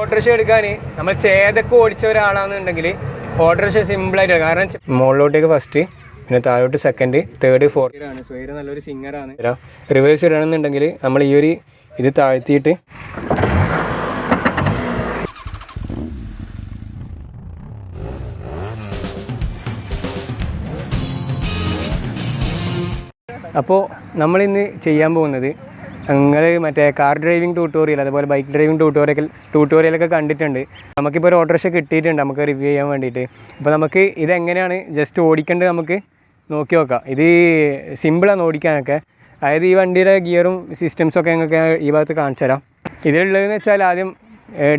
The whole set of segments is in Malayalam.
ഓട്ടോറിക്ഷ എടുക്കാൻ നമ്മൾ ചേതൊക്കെ ഓടിച്ച ഒരാളാണെന്നുണ്ടെങ്കിൽ ഓട്ടോറിക്ഷ സിമ്പിളായിട്ട്, കാരണം മുകളിലോട്ടേക്ക് ഫസ്റ്റ്, പിന്നെ താഴോട്ട് സെക്കൻഡ്, തേർഡ്, ഫോർത്ത് ആണ്. സ്വൈര നല്ലൊരു സിംഗറാണ്. റിവേഴ്സ് ഇടണമെന്നുണ്ടെങ്കിൽ നമ്മൾ ഈ ഒരു ഇത് താഴ്ത്തിയിട്ട് അപ്പോൾ നമ്മളിന്ന് ചെയ്യാൻ പോകുന്നത്, നിങ്ങൾ മറ്റേ കാർ ഡ്രൈവിംഗ് ട്യൂട്ടോറിയൽ അതുപോലെ ബൈക്ക് ഡ്രൈവിംഗ് ട്യൂട്ടോറിയലൊക്കെ കണ്ടിട്ടുണ്ട്. നമുക്കിപ്പോൾ ഒരു ഓട്ടോറിക്ഷ കിട്ടിയിട്ടുണ്ട് നമുക്ക് റിവ്യൂ ചെയ്യാൻ വേണ്ടിയിട്ട്. അപ്പോൾ നമുക്ക് ഇതെങ്ങനെയാണ് ജസ്റ്റ് ഓടിക്കേണ്ടത് നമുക്ക് നോക്കി നോക്കാം. ഇത് സിമ്പിളാണ് ഓടിക്കാനൊക്കെ. അതായത് ഈ വണ്ടിയുടെ ഗിയറും സിസ്റ്റംസൊക്കെ ഞങ്ങൾക്ക് ഈ ഭാഗത്ത് കാണിച്ചു തരാം. ഇതിലുള്ളതെന്ന് വെച്ചാൽ ആദ്യം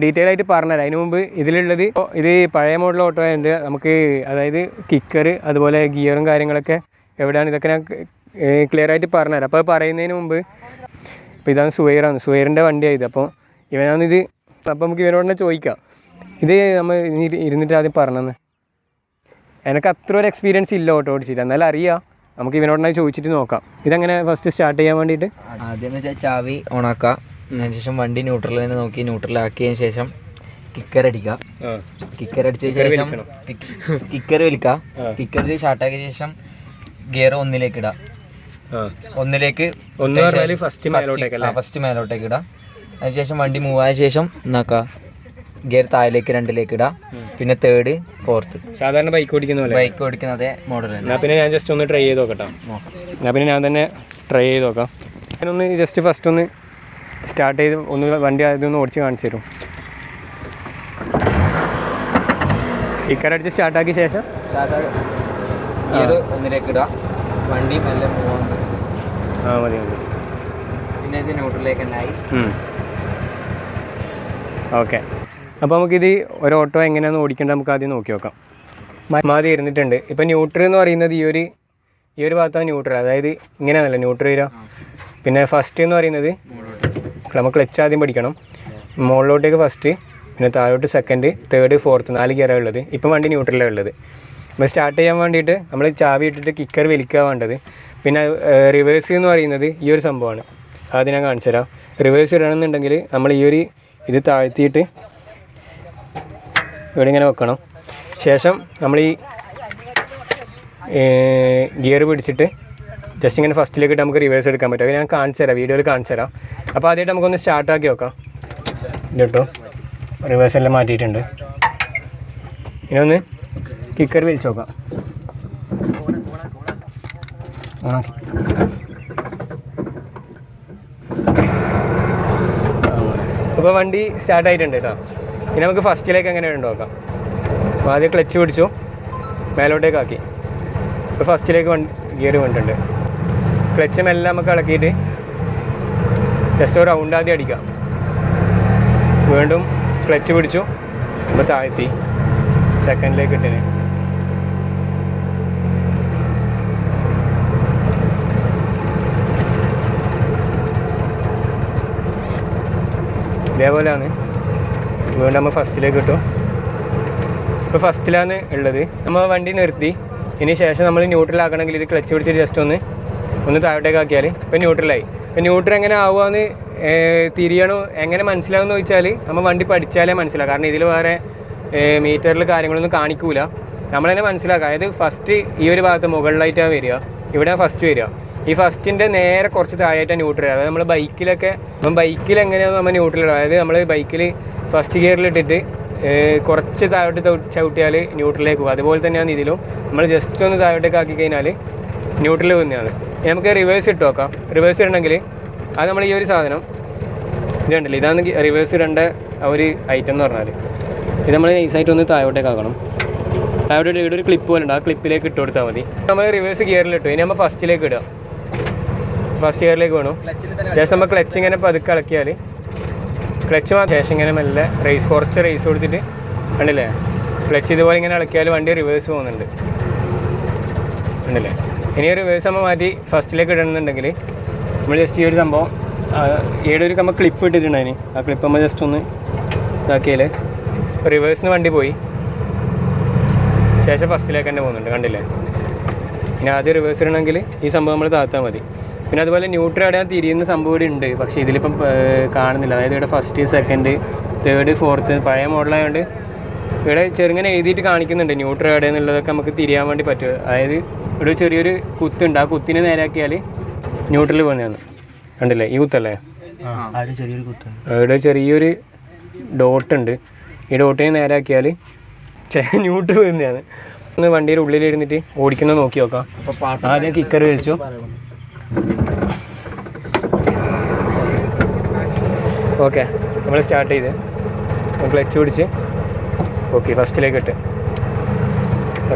ഡീറ്റെയിൽ ആയിട്ട് പറഞ്ഞുതരാം. അതിന് മുമ്പ് ഇതിലുള്ളത്, ഇത് പഴയ മോഡൽ ഓട്ടോ ഉണ്ട് നമുക്ക്, അതായത് കിക്കർ അതുപോലെ ഗിയറും കാര്യങ്ങളൊക്കെ എവിടെയാണ്, ഇതൊക്കെ ഞാൻ ക്ലിയർ ആയിട്ട് പറഞ്ഞുതരാം. അപ്പോൾ പറയുന്നതിന് മുമ്പ്, ഇപ്പോൾ ഇതാണ് സുവൈറിൻ്റെ വണ്ടിയാണ് ഇത്. അപ്പോൾ ഇവനാണിത്. അപ്പോൾ നമുക്ക് ഇവനോട് തന്നെ ചോദിക്കാം. ഇത് നമ്മൾ ഇരുന്നിട്ട് ആദ്യം പറഞ്ഞെന്ന്, എനിക്ക് അത്ര ഒരു എക്സ്പീരിയൻസ് ഇല്ല ഓട്ടോ ഓടിച്ചിട്ട്, എന്നാലും അറിയാം. നമുക്ക് ഇവനോട് ചോദിച്ചിട്ട് നോക്കാം ഇതെങ്ങനെ ഫസ്റ്റ് സ്റ്റാർട്ട് ചെയ്യാൻ വേണ്ടിയിട്ട്. ആദ്യം എന്ന് വെച്ചാൽ ചാവി ഓണാക്കുക, അതിനുശേഷം വണ്ടി ന്യൂട്രൽ തന്നെ നോക്കി ന്യൂട്രലാക്കിയതിന് ശേഷം കിക്കർ അടിക്കുക. കിക്കർ അടിച്ചതിന് ശേഷം കിക്കർ വലിക്കുക. കിക്കർ സ്റ്റാർട്ടാക്കിയ ശേഷം ഗിയർ ഒന്നിലേക്ക് ഇടുക. ഫസ്റ്റ് മേലോട്ടേക്ക് ഇടുക. അതിനുശേഷം വണ്ടി മൂവ് ആയ ശേഷം എന്നാക്കുക, ഗിയർ താഴേക്ക് 2ലേക്ക് ഇടുക. പിന്നെ തേർഡ്, ഫോർത്ത്, സാധാരണ ബൈക്ക് ഓടിക്കുന്ന അതേ മോഡൽ. എന്നാൽ പിന്നെ ഞാൻ ജസ്റ്റ് ഒന്ന് ട്രൈ ചെയ്ത് നോക്കട്ടെ. എന്നാൽ പിന്നെ ഞാൻ തന്നെ ട്രൈ ചെയ്ത് നോക്കാം. ഞാനൊന്ന് ജസ്റ്റ് ഫസ്റ്റ് ഒന്ന് സ്റ്റാർട്ട് ചെയ്ത് ഒന്ന് വണ്ടി അതൊന്ന് ഓടിച്ച് കാണിച്ചു തരും. കിക്കർ അടിച്ച് സ്റ്റാർട്ടാക്കിയ ശേഷം ഗിയർ ഒന്നിലേക്ക് ഇടുക. വണ്ടി മെല്ലെ മൂവ് മതി. പിന്നെ ഇത് ന്യൂട്രലിലേക്ക് തന്നെ ആയി. ഓക്കെ, അപ്പോൾ നമുക്കിത് ഒരു ഓട്ടോ എങ്ങനെയാണെന്ന് ഓടിക്കേണ്ടത് നമുക്ക് ആദ്യം നോക്കി നോക്കാം. ആദ്യം ഇരുന്നിട്ടുണ്ട്. ഇപ്പോൾ ന്യൂട്രൽ എന്ന് പറയുന്നത് ഈ ഒരു ഭാഗത്താണ് ന്യൂട്രൽ, അതായത് ഇങ്ങനെയാണല്ലോ ന്യൂട്രൽ വരിക. പിന്നെ ഫസ്റ്റ് എന്ന് പറയുന്നത് നമ്മൾ ക്ലച്ച് ആദ്യം പഠിക്കണം. മുകളിലോട്ടേക്ക് ഫസ്റ്റ്, പിന്നെ താഴോട്ട് സെക്കൻഡ്, തേർഡ്, ഫോർത്ത്, 4 ഗിയറാണ് ഉള്ളത്. ഇപ്പം വണ്ടി ന്യൂട്രലാണ് ഉള്ളത്. നമ്മൾ സ്റ്റാർട്ട് ചെയ്യാൻ വേണ്ടിയിട്ട് നമ്മൾ ചാവി ഇട്ടിട്ട് കിക്കർ വലിക്കുക വേണ്ടത്. പിന്നെ റിവേഴ്സ് എന്ന് പറയുന്നത് ഈ ഒരു സംഭവമാണ്. ആദ്യം ഞാൻ കാണിച്ചു തരാം. റിവേഴ്സ് ഇടണമെന്നുണ്ടെങ്കിൽ നമ്മൾ ഈ ഒരു ഇത് താഴ്ത്തിയിട്ട് ഇവിടെ ഇങ്ങനെ വെക്കണം. ശേഷം നമ്മൾ ഈ ഗിയർ പിടിച്ചിട്ട് ജസ്റ്റ് ഇങ്ങനെ ഫസ്റ്റിലേക്ക് ഇട്ട് നമുക്ക് റിവേഴ്സ് എടുക്കാൻ പറ്റും. അത് ഞാൻ കാണിച്ചു തരാം, വീഡിയോയിൽ കാണിച്ചു തരാം. അപ്പോൾ ആദ്യമായിട്ട് നമുക്കൊന്ന് സ്റ്റാർട്ടാക്കി നോക്കാം. ഇത് കേട്ടോ, റിവേഴ്സ് എല്ലാം മാറ്റിയിട്ടുണ്ട്. ഇനി ഒന്ന് കിക്കർ വലിച്ചു നോക്കാം. ഇപ്പോൾ വണ്ടി സ്റ്റാർട്ടായിട്ടുണ്ട് കേട്ടോ. ഇനി നമുക്ക് ഫസ്റ്റിലേക്ക് എങ്ങനെ ഉണ്ട് നോക്കാം. അപ്പോൾ ആദ്യം ക്ലച്ച് പിടിച്ചു, മേലോട്ടേക്ക് ആക്കി. ഇപ്പോൾ ഫസ്റ്റിലേക്ക് ഗിയർ കൊണ്ടുണ്ട്. ക്ലച്ച് മെല്ലെ നമുക്ക് ഇളക്കിയിട്ട് ജസ്റ്റ് ഒരു റൗണ്ട് ആദ്യം അടിക്കാം. വീണ്ടും ക്ലച്ച് പിടിച്ചു, ഇപ്പോൾ താഴ്ത്തി സെക്കൻഡിലേക്ക് ഇട്ടിന്. ഇതേപോലെയാണ്. വീണ്ടും നമ്മൾ ഫസ്റ്റിലേക്ക് ഇട്ടു. ഇപ്പോൾ ഫസ്റ്റിലാണ് ഉള്ളത്. നമ്മൾ വണ്ടി നിർത്തി. ഇനി ശേഷം നമ്മൾ ന്യൂട്രലാക്കണമെങ്കിൽ ഇത് ക്ലച്ച് പിടിച്ചിട്ട് ജസ്റ്റ് ഒന്ന് താഴോട്ടേക്ക് ആക്കിയാൽ ഇപ്പോൾ ന്യൂട്രലായി. ഇപ്പോൾ ന്യൂട്രൽ എങ്ങനെ ആവുകയെന്ന് തിരിയണോ എങ്ങനെ മനസ്സിലാവുമെന്ന് ചോദിച്ചാൽ നമ്മൾ വണ്ടി പഠിച്ചാലേ മനസ്സിലാക്കാം. കാരണം ഇതിൽ വേറെ മീറ്ററിൽ കാര്യങ്ങളൊന്നും കാണിക്കൂല. നമ്മൾ തന്നെ മനസ്സിലാക്കുക. അതായത് ഫസ്റ്റ് ഈ ഒരു ഭാഗത്ത് മുകളിലായിട്ടാണ് വരിക, ഇവിടെ ഫസ്റ്റ് വരിക. ഈ ഫസ്റ്റിൻ്റെ നേരെ കുറച്ച് താഴെയായിട്ടാണ് ന്യൂട്രൽ. അതായത് നമ്മൾ ബൈക്കിൽ എങ്ങനെയാണ് നമ്മൾ ന്യൂട്രൽ ഇടുക. അതായത് നമ്മൾ ബൈക്കിൽ ഫസ്റ്റ് ഗിയറിലിട്ടിട്ട് കുറച്ച് താഴോട്ട് ചവിട്ടിയാൽ ന്യൂട്രലിലേക്ക് പോകും. അതുപോലെ തന്നെയാണ് ഇതിലും. നമ്മൾ ജസ്റ്റ് ഒന്ന് താഴോട്ടേക്ക് ആക്കി കഴിഞ്ഞാൽ ന്യൂട്രൽ തന്നെയാണ്. നമുക്ക് റിവേഴ്സ് ഇട്ട് നോക്കാം. റിവേഴ്സ് ഇടണമെങ്കിൽ അത് നമ്മൾ ഈ ഒരു സാധനം ഇതുണ്ടല്ലോ, ഇതാണ് റിവേഴ്സ് ഇടേണ്ട ഒരു ഐറ്റം എന്ന് പറഞ്ഞാൽ. ഇത് നമ്മൾ നൈസായിട്ട് ഒന്ന് താഴോട്ടേക്ക് ആക്കണം. താഴോട്ട് ഇവിടെ ഒരു ക്ലിപ്പ് പോലെ ഉണ്ട്, ആ ക്ലിപ്പിലേക്ക് ഇട്ട് കൊടുത്താൽ മതി. നമ്മൾ റിവേഴ്സ് ഗിയറിലിട്ടു. ഇനി നമ്മൾ ഫസ്റ്റിലേക്ക് ഇടുക. ഫസ്റ്റ് ഗിയറിലേക്ക് വേണം. ജസ്റ്റ് നമ്മൾ ക്ലച്ച് ഇങ്ങനെ പതുക്കെ ഇളക്കിയാൽ ക്ലച്ച് ശേഷം ഇങ്ങനെ മെല്ലെ കുറച്ച് റേസ് കൊടുത്തിട്ട് കണ്ടില്ലേ, ക്ലച്ച് ഇതുപോലെ ഇങ്ങനെ ഇളക്കിയാൽ വണ്ടി റിവേഴ്സ് പോകുന്നുണ്ട്. കണ്ടില്ലേ. ഇനി റിവേഴ്സ് നമ്മൾ മാറ്റി ഫസ്റ്റിലേക്ക് ഇടണമെന്നുണ്ടെങ്കിൽ നമ്മൾ ജസ്റ്റ് ഈ ഒരു സംഭവം ഈടെ ഒരു നമ്മൾ ക്ലിപ്പ് ഇട്ടിട്ടുണ്ടായിന്, ആ ക്ലിപ്പ് നമ്മൾ ജസ്റ്റ് ഒന്ന് ഇതാക്കിയാൽ റിവേഴ്സിന് വണ്ടി പോയി. ശേഷം ഫസ്റ്റിലേക്ക് തന്നെ പോകുന്നുണ്ട്. കണ്ടില്ലേ. ഇനി ആദ്യം റിവേഴ്സ് ഇടണമെങ്കിൽ ഈ സംഭവം നമ്മൾ താഴ്ത്താൽ മതി. പിന്നെ അതുപോലെ ന്യൂട്രൽ അടയാൻ തിരിയുന്ന സംഭവം ഇവിടെ ഉണ്ട്, പക്ഷേ ഇതിലിപ്പം കാണുന്നില്ല. അതായത് ഇവിടെ ഫസ്റ്റ്, സെക്കൻഡ്, തേർഡ്, ഫോർത്ത് പഴയ മോഡലായതുകൊണ്ട് ഇവിടെ ചെറുങ്ങനെ എഴുതിയിട്ട് കാണിക്കുന്നുണ്ട് ന്യൂട്രൽ എവിടെയെന്നുള്ളതൊക്കെ നമുക്ക് തിരിയാൻ വേണ്ടി പറ്റും. അതായത് ഇവിടെ ചെറിയൊരു കുത്തുണ്ട്, ആ കുത്തിനെ നേരാക്കിയാൽ ന്യൂട്രൽ പോകുന്നതാണ്. കണ്ടില്ലേ ഈ കുത്തല്ലേ, ഇവിടെ ചെറിയൊരു ഡോട്ടുണ്ട്, ഈ ഡോട്ടിനെ നേരാക്കിയാൽ ന്യൂട്രൽ പോകുന്നതാണ്. ഒന്ന് വണ്ടിയുടെ ഉള്ളിലിരുന്നിട്ട് ഓടിക്കുന്നത് നോക്കി നോക്കാം. ആദ്യം കിക്കർ വലിച്ചു, ഓക്കെ നമ്മൾ സ്റ്റാർട്ട് ചെയ്ത് ക്ലച്ച് പിടിച്ച് ഓക്കെ ഫസ്റ്റിലേക്ക് ഇട്ട്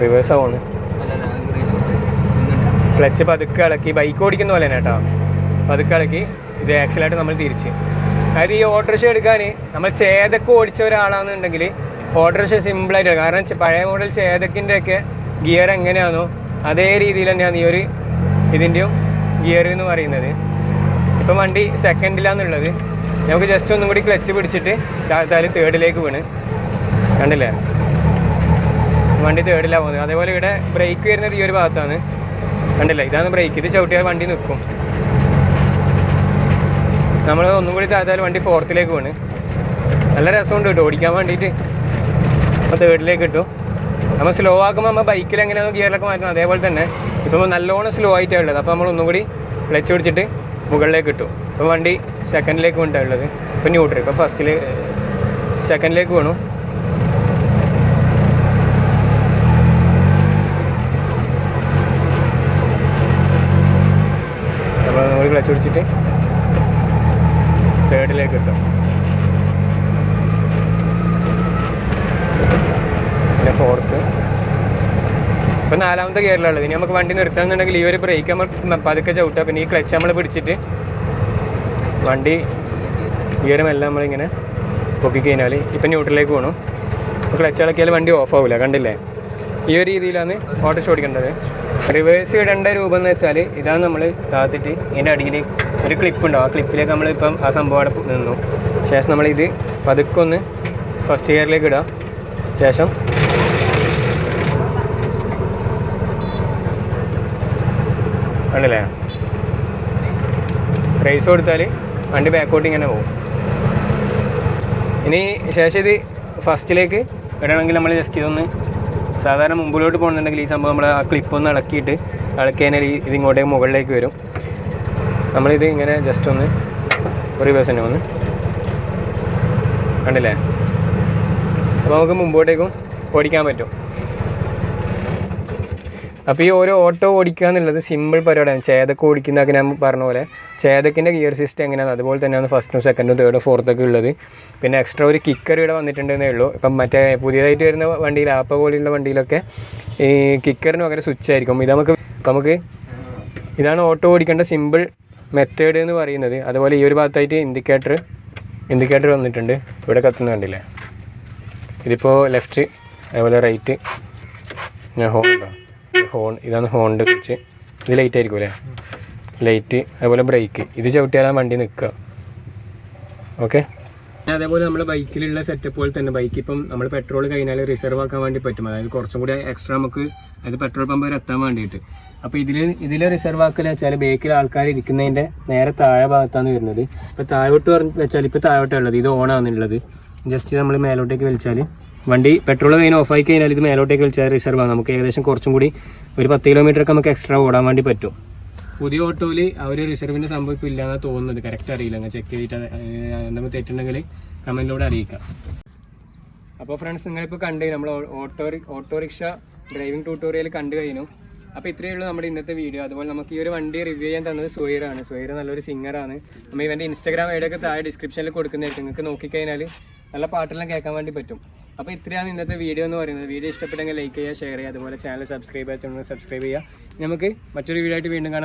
റിവേഴ്സ് ആവുന്നു. ക്ലച്ച് പതുക്കെ ഇളക്കി, ബൈക്ക് ഓടിക്കുന്ന പോലെ തന്നെ കേട്ടോ, പതുക്കെ ഇളക്കി ഇത് ആക്സിലായിട്ട് നമ്മൾ തിരിച്ച്. അതായത് ഈ ഓട്ടോറിക്ഷ എടുക്കാൻ നമ്മൾ ചേതക്ക് ഓടിച്ച ഒരാളാണെന്നുണ്ടെങ്കിൽ ഓട്ടോറിക്ഷ സിമ്പിളായിട്ട്, കാരണം പഴയ മോഡൽ ചേതക്കിൻ്റെ ഒക്കെ ഗിയർ എങ്ങനെയാണോ അതേ രീതിയിൽ തന്നെയാണ് ഈ ഒരു ഇതിൻ്റെയും ഗിയർ എന്ന് പറയുന്നത്. ഇപ്പം വണ്ടി സെക്കൻഡിലാണെന്നുള്ളത്, നമുക്ക് ജസ്റ്റ് ഒന്നും കൂടി ക്ലച്ച് പിടിച്ചിട്ട് താഴ്ത്താലും തേർഡിലേക്ക് വീണ്. കണ്ടില്ലേ വണ്ടി തേർഡിലാണ് പോകുന്നത്. അതേപോലെ ഇവിടെ ബ്രേക്ക് വരുന്നത് ഈ ഒരു ഭാഗത്താണ്, കണ്ടില്ലേ ഇതാണ് ബ്രേക്ക്. ഇത് ചവിട്ടിയാൽ വണ്ടി നിൽക്കും. നമ്മൾ ഒന്നും കൂടി താഴ്ത്താലും വണ്ടി ഫോർത്തിലേക്ക് വീണ്. നല്ല രസമുണ്ട് കേട്ടോ ഓടിക്കാൻ വേണ്ടിയിട്ട്. അപ്പോൾ തേർഡിലേക്ക് കിട്ടും. നമ്മൾ സ്ലോ ആക്കുമ്പോൾ നമ്മൾ ബൈക്കിൽ എങ്ങനെയാണോ ഗിയറിലൊക്കെ മാറ്റുന്നത് അതേപോലെ തന്നെ ഇപ്പം നല്ലോണം സ്ലോ ആയിട്ടാണ് ഉള്ളത്. അപ്പോൾ നമ്മൾ ഒന്നും കൂടി ക്ലച്ച് പിടിച്ചിട്ട് മുകളിലേക്ക് കിട്ടും. ഇപ്പോൾ വണ്ടി സെക്കൻഡിലേക്ക് വീണിട്ടാണ് ഉള്ളത്. ഇപ്പോൾ ന്യൂട്രൽ, ഇപ്പോൾ ഫസ്റ്റിൽ സെക്കൻഡിലേക്ക് വീണു. അപ്പോൾ നമ്മൾ ക്ലച്ച് പിടിച്ചിട്ട് തേർഡിലേക്ക് കിട്ടും. പിന്നെ ഫോർത്ത്, ഇപ്പം നാലാമത്തെ ഗിയറിലുള്ളത്. ഇനി നമുക്ക് വണ്ടി നിർത്താമെന്നുണ്ടെങ്കിൽ ഈ ഒരു ബ്രേക്ക് നമ്മൾ പതുക്കെ ചവിട്ടുക, പിന്നെ ഈ ക്ലച്ച് നമ്മൾ പിടിച്ചിട്ട് വണ്ടി ഗിയറുമെല്ലാം നമ്മളിങ്ങനെ പൊക്കി കഴിഞ്ഞാൽ ഇപ്പം ന്യൂട്രലിലേക്ക് പോകണം. അപ്പോൾ ക്ലച്ച് ഇളക്കിയാൽ വണ്ടി ഓഫ് ആവില്ല. കണ്ടില്ലേ ഈ ഒരു രീതിയിലാണ് ഓട്ടോറിക്ഷ ഓടിക്കേണ്ടത്. റിവേഴ്സ് ഇടേണ്ട രൂപം എന്ന് വെച്ചാൽ ഇതാണ്. നമ്മൾ താത്തിട്ട് ഇതിൻ്റെ അടിയിൽ ഒരു ക്ലിപ്പ് ഉണ്ടാവും, ആ ക്ലിപ്പിലേക്ക് നമ്മളിപ്പം ആ സംഭവം അവിടെ നിന്നു ശേഷം നമ്മളിത് പതുക്കെ ഒന്ന് ഫസ്റ്റ് ഗിയറിലേക്ക് ഇടുക. ശേഷം കണ്ടില്ലേ റേസ് കൊടുത്താൽ വണ്ടി ബാക്കോട്ട് ഇങ്ങനെ പോകും. ഇനി ശേഷം ഇത് ഫസ്റ്റിലേക്ക് ഇടണമെങ്കിൽ നമ്മൾ ജസ്റ്റ് ഇതൊന്ന് സാധാരണ മുമ്പിലോട്ട് പോകുന്നുണ്ടെങ്കിൽ ഈ സംഭവം നമ്മൾ ആ ക്ലിപ്പ് ഒന്ന് ഇളക്കിയിട്ട് ഇളക്കിയതിനാൽ ഇത് ഇങ്ങോട്ടേക്ക് മുകളിലേക്ക് വരും. നമ്മളിത് ഇങ്ങനെ ജസ്റ്റ് ഒന്ന് റിവേഴ്സ് തന്നെ ഒന്ന് കണ്ടില്ലേ. അപ്പോൾ നമുക്ക് മുമ്പോട്ടേക്കും ഓടിക്കാൻ പറ്റും. അപ്പോൾ ഈ ഓരോ ഓട്ടോ ഓടിക്കുക എന്നുള്ളത് സിമ്പിൾ പരിപാടിയാണ്. ചേതക്ക് ഓടിക്കുന്നതൊക്കെ ഞാൻ പറഞ്ഞ പോലെ ചേതക്കിൻ്റെ ഗിയർ സിസ്റ്റം എങ്ങനെയാണ് അതുപോലെ തന്നെയാണ് ഫസ്റ്റും സെക്കൻഡും തേർഡും ഫോർത്തൊക്കെ ഉള്ളത്. പിന്നെ എക്സ്ട്രാ ഒരു കിക്കർ ഇവിടെ വന്നിട്ടുണ്ടെന്നേ ഉള്ളൂ. ഇപ്പം മറ്റേ പുതിയതായിട്ട് വരുന്ന വണ്ടിയിൽ ആപ്പ പോലെയുള്ള വണ്ടിയിലൊക്കെ ഈ കിക്കറിന് പകരം സ്വിച്ച് ആയിരിക്കും. ഇത് നമുക്ക് ഇതാണ് ഓട്ടോ ഓടിക്കേണ്ട സിമ്പിൾ മെത്തേഡ് എന്ന് പറയുന്നത്. അതുപോലെ ഈ ഒരു ഭാഗത്തായിട്ട് ഇൻഡിക്കേറ്റർ വന്നിട്ടുണ്ട്. ഇവിടെ കത്തുന്ന കണ്ടില്ലേ, ഇതിപ്പോൾ ലെഫ്റ്റ് അതുപോലെ റൈറ്റ്. ഞാൻ ഹോൺ ഇതാണ് ഹോണിൻ്റെ സ്വിച്ച്. ഇത് ലൈറ്റ് ആയിരിക്കും അല്ലേ, ലൈറ്റ് അതുപോലെ ബ്രേക്ക്. ഇത് ചവിട്ടിയാലാണ് വണ്ടി നിൽക്കുക. ഓക്കെ. അതേപോലെ നമ്മുടെ ബൈക്കിലുള്ള സെറ്റപ്പ് പോലെ തന്നെ ബൈക്ക് ഇപ്പം നമ്മൾ പെട്രോൾ കഴിഞ്ഞാൽ റിസർവ് ആക്കാൻ വേണ്ടി പറ്റും. അതായത് കുറച്ചും കൂടി എക്സ്ട്രാ നമുക്ക് അതായത് പെട്രോൾ പമ്പ് വരെ എത്താൻ വേണ്ടിയിട്ട്. അപ്പോൾ ഇതിൽ റിസർവ് ആക്കൽ വെച്ചാൽ ബേക്കിൽ ആൾക്കാർ ഇരിക്കുന്നതിൻ്റെ നേരെ താഴെ ഭാഗത്താണ് വരുന്നത്. ഇപ്പോൾ താഴോട്ട് വെച്ചാൽ ഇപ്പോൾ താഴോട്ടാണ് ഉള്ളത്, ഇത് ഓണാണെന്നുള്ളത്. ജസ്റ്റ് നമ്മൾ മേലോട്ടേക്ക് വലിച്ചാൽ വണ്ടി പെട്രോൾ കഴിഞ്ഞ് ഓഫായി കഴിഞ്ഞാൽ ഇത് മേലോട്ടേക്ക് വലിച്ചാൽ റിസർവ് ആണ്. നമുക്ക് ഏകദേശം കുറച്ചും കൂടി ഒരു 10 കിലോമീറ്ററൊക്കെ നമുക്ക് എക്സ്ട്രാ ഓടാൻ വേണ്ടി പറ്റും. പുതിയ ഓട്ടോയിൽ ആ ഒരു റിസർവിൻ്റെ സംഭവം ഇപ്പോൾ ഇല്ലാന്നാണ് തോന്നുന്നത്. കറക്റ്റ് അറിയില്ല, അങ്ങനെ ചെക്ക് ചെയ്തിട്ട് എന്തെങ്കിലും തെറ്റുണ്ടെങ്കിൽ കമൻറ്റിലൂടെ അറിയിക്കാം. അപ്പോൾ ഫ്രണ്ട്സ് നിങ്ങളിപ്പോൾ കണ്ടു നമ്മൾ ഓട്ടോറിക്ഷ ഡ്രൈവിംഗ് ട്യൂട്ടോറിയൽ കണ്ടു കഴിഞ്ഞു. അപ്പോൾ ഇത്രയേ ഉള്ളൂ നമ്മുടെ ഇന്നത്തെ വീഡിയോ. അതുപോലെ നമുക്ക് ഈ ഒരു വണ്ടി റിവ്യൂ ചെയ്യാൻ തന്നത് സുഹൈറാണ്. സുഹൈർ നല്ലൊരു സിംഗറാണ്. നമ്മൾ ഇവൻ്റെ ഇൻസ്റ്റാഗ്രാം ഐഡിയൊക്കെ താഴെ ഡിസ്ക്രിപ്ഷനിൽ കൊടുക്കുന്നതായിരിക്കും. നിങ്ങൾക്ക് നോക്കിക്കഴിഞ്ഞാൽ നല്ല പാട്ടെല്ലാം കേൾക്കാൻ വേണ്ടി പറ്റും. അപ്പോൾ ഇത്രയാണ് ഇന്നത്തെ വീഡിയോ എന്ന് പറയുന്നത്. വീഡിയോ ഇഷ്ടപ്പെട്ടെങ്കിൽ ലൈക്ക് ചെയ്യുക, ഷെയർ ചെയ്യുക, അതുപോലെ ചാനൽ സബ്സ്ക്രൈബ് ചെയ്യുക. നമുക്ക് മറ്റൊരു വീഡിയോ ആയിട്ട് വീണ്ടും കാണാം.